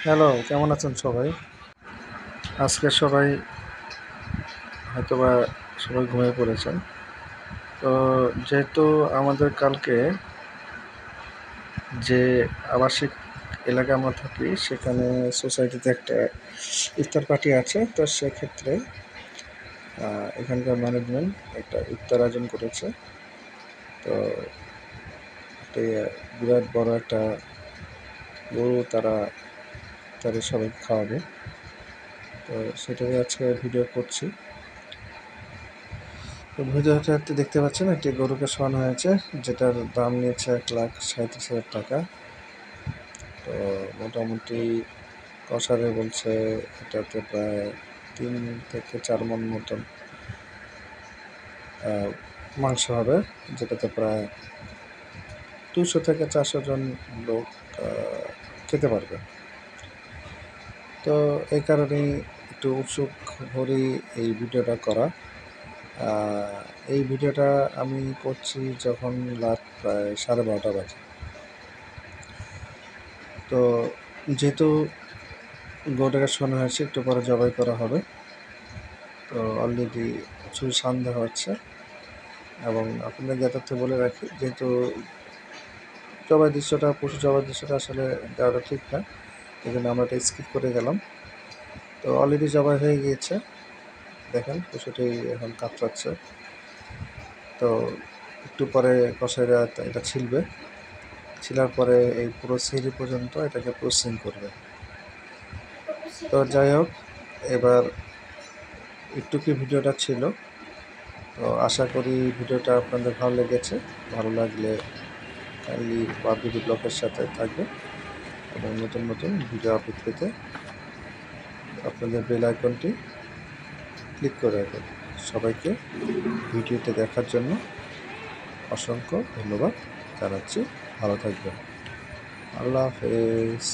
Hello, কেমন আছেন সবাই? আজকে সবাই হয়তোবা সবাই ঘুমিয়ে পড়েছেন। তো যেহেতু আমাদের কালকে যে আবাসিক এলাকায় আমরা থাকি সেখানে সোসাইটিতে একটা ইফতার পার্টি আছে। তো সেক্ষেত্রে এখানকার ম্যানেজমেন্ট একটা ইফতার আয়োজন করেছে। তো একটি বিরাট বড় একটা গরু তাদের সবাইকে খাওয়াবে। তো সেটাই আজকে ভিডিও করছি। তো ভিডিওতে একটি দেখতে পাচ্ছেন একটি গরুকে শোয়ানো হয়েছে, যেটার দাম নিয়েছে 1,37,000 টাকা। তো মোটামুটি কষারে বলছে এটাতে প্রায় 3 থেকে 4 মণ মতন মাংস হবে, যেটাতে প্রায় 200 থেকে 400 জন লোক খেতে পারবে। তো এই কারণেই একটু উৎসুক ভরেই এই ভিডিওটা করা। এই ভিডিওটা আমি করছি যখন রাত প্রায় 12:30 বাজে। তো যেহেতু গরুটাকে শোনা হয়েছে, একটু পরে জবাই করা হবে। তো অলরেডি প্রচুর সন্দেহ হচ্ছে, এবং আপনাদের জ্ঞাতার্থে বলে রাখি, যেহেতু পশু জবাই দৃশ্যটা আসলে দেওয়াটা ঠিক না, এই জন্য আমরা এটা স্কিপ করে গেলাম। তো অলরেডি জবাই হয়ে গিয়েছে, দেখেন পশুটি এখন কাতরাচ্ছে। তো একটু পরে কসাইরা এটা ছিলার পরে এই পুরো সিঁড়ি পর্যন্ত এটাকে প্রসেসিং করবে। তো যাই হোক, এবার একটু কি ভিডিওটা ছিল। তো আশা করি ভিডিওটা আপনাদের ভালো লেগেছে। ভালো লাগলে কাইন্ডলি বারবিডি ব্লগের সাথে থাকবে, এবং নতুন নতুন ভিডিও আপলোড পেতে আপনাদের বেল আইকনটি ক্লিক করে রাখবেন। সবাইকে ভিডিওতে দেখার জন্য অসংখ্য ধন্যবাদ জানাচ্ছি। ভালো থাকবেন। আল্লাহ হাফেজ।